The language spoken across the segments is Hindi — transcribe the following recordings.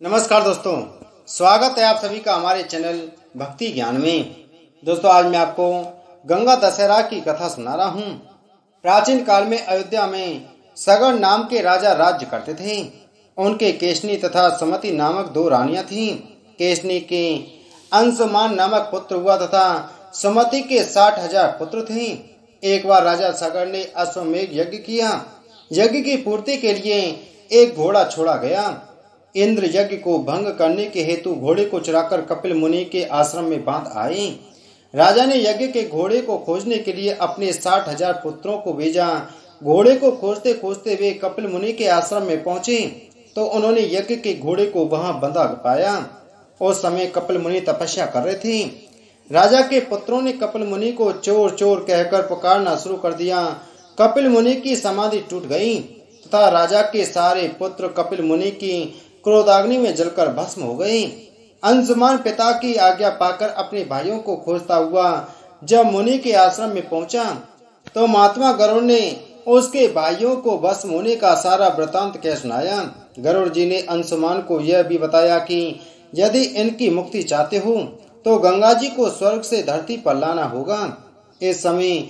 नमस्कार दोस्तों, स्वागत है आप सभी का हमारे चैनल भक्ति ज्ञान में। दोस्तों, आज मैं आपको गंगा दशहरा की कथा सुना रहा हूँ। प्राचीन काल में अयोध्या में सगर नाम के राजा राज्य करते थे। उनके केशनी तथा समति नामक दो रानियां थीं। केशनी के अंशुमान नामक पुत्र हुआ तथा समति के 60,000 पुत्र थे। एक बार राजा सगर ने अश्वमेघ यज्ञ किया। यज्ञ की पूर्ति के लिए एक घोड़ा छोड़ा गया। इंद्र यज्ञ को भंग करने के हेतु घोड़े को चुराकर कपिल मुनि के आश्रम में बांध आए। राजा ने यज्ञ के घोड़े को खोजने के लिए अपने 60,000 पुत्रों को भेजा। घोड़े को खोजते खोजते वे कपिल मुनि के आश्रम में पहुंचे तो उन्होंने यज्ञ के घोड़े को वहां बंधा पाया। उस समय कपिल मुनि तपस्या कर रहे थे। राजा के पुत्रों ने कपिल मुनि को चोर चोर कहकर पुकारना शुरू कर दिया। कपिल मुनि की समाधि टूट गई तथा राजा के सारे पुत्र कपिल मुनि की क्रोधाग्नि में जलकर भस्म हो गए। अंशुमान पिता की आज्ञा पाकर अपने भाइयों को खोजता हुआ जब मुनि के आश्रम में पहुंचा तो महात्मा गरुड़ ने उसके भाइयों को भस्म होने का सारा वृतांत कह सुनाया। गरुड़ जी ने अंशुमान को यह भी बताया कि यदि इनकी मुक्ति चाहते हो तो गंगा जी को स्वर्ग से धरती पर लाना होगा। इस समय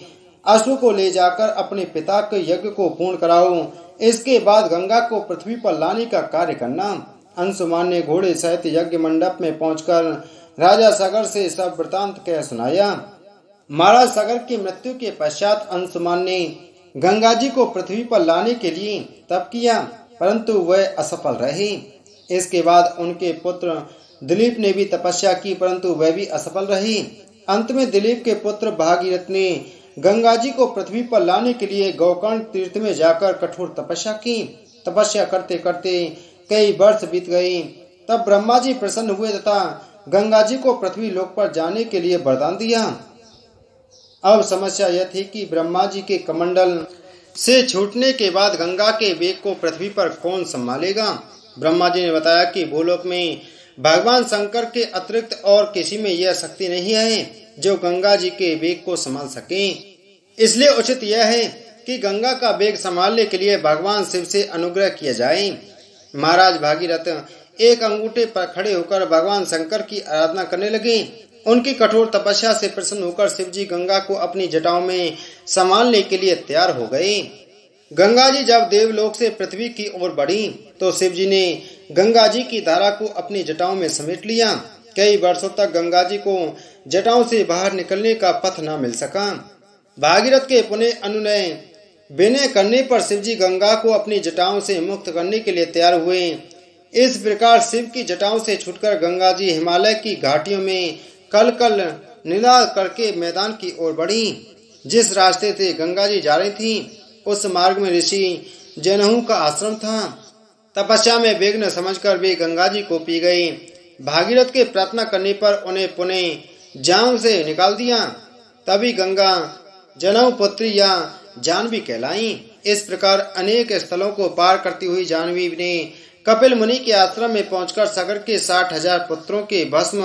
अश्व को ले जाकर अपने पिता के यज्ञ को पूर्ण कराओ। इसके बाद गंगा को पृथ्वी पर लाने का कार्य करना। अंशुमान ने घोड़े सहित यज्ञ मंडप में पहुंचकर राजा सगर से सब वृतांत कह सुनाया। महाराज सगर की मृत्यु के पश्चात अंशुमान ने गंगा जी को पृथ्वी पर लाने के लिए तप किया, परंतु वह असफल रहे। इसके बाद उनके पुत्र दिलीप ने भी तपस्या की, परंतु वह भी असफल रहे। अंत में दिलीप के पुत्र भागीरथ ने गंगा जी को पृथ्वी पर लाने के लिए गोकर्ण तीर्थ में जाकर कठोर तपस्या की। तपस्या करते करते कई वर्ष बीत गए। तब ब्रह्मा जी प्रसन्न हुए तथा गंगा जी को पृथ्वी लोक पर जाने के लिए वरदान दिया। अब समस्या यह थी कि ब्रह्मा जी के कमंडल से छूटने के बाद गंगा के वेग को पृथ्वी पर कौन संभालेगा। ब्रह्मा जी ने बताया कि भूलोक में भगवान शंकर के अतिरिक्त और किसी में यह शक्ति नहीं है जो गंगा जी के वेग को संभाल सके। इसलिए उचित यह है कि गंगा का वेग संभालने के लिए भगवान शिव से अनुग्रह किया जाए। महाराज भागीरथ एक अंगूठे पर खड़े होकर भगवान शंकर की आराधना करने लगे। उनकी कठोर तपस्या से प्रसन्न होकर शिव जी गंगा को अपनी जटाओं में संभालने के लिए तैयार हो गए। गंगा जी जब देवलोक से पृथ्वी की ओर बढ़ी तो शिव जी ने गंगा जी की धारा को अपनी जटाओं में समेट लिया। कई वर्षों तक गंगा जी को जटाओं से बाहर निकलने का पथ न मिल सका। भागीरथ के पुनः अनुनय विनय करने पर शिव जी गंगा को अपनी जटाओं से मुक्त करने के लिए तैयार हुए। इस प्रकार शिव की जटाओं से छूटकर गंगा जी हिमालय की घाटियों में कल कल निनाद करके मैदान की ओर बढ़ी। जिस रास्ते से गंगा जी जा रही थी उस मार्ग में ऋषि जनहू का आश्रम था। तपस्या में विघ्न समझकर वे गंगा जी को पी गए। भागीरथ के प्रार्थना करने पर उन्हें पुनः जाम से निकाल दिया। तभी गंगा जनहू पुत्री या जानवी कहलाई। इस प्रकार अनेक स्थलों को पार करती हुई जानवी ने कपिल मुनि के आश्रम में पहुंचकर सगर के 60,000 पुत्रों के भस्म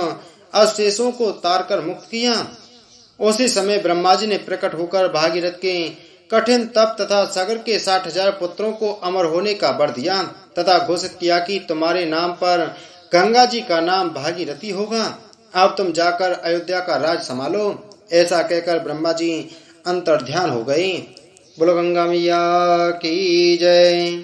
अवशेषों को तारकर मुक्त किया। उसी समय ब्रह्मा जी ने प्रकट होकर भागीरथ के कठिन तप तथा सगर के 60,000 पुत्रों को अमर होने का वर दिया तथा घोषित किया कि तुम्हारे नाम पर गंगा जी का नाम भागीरथी होगा। अब तुम जाकर अयोध्या का राज संभालो। ऐसा कहकर ब्रह्मा जी अंतर्ध्यान हो गए। बोलो गंगा मैया की जय।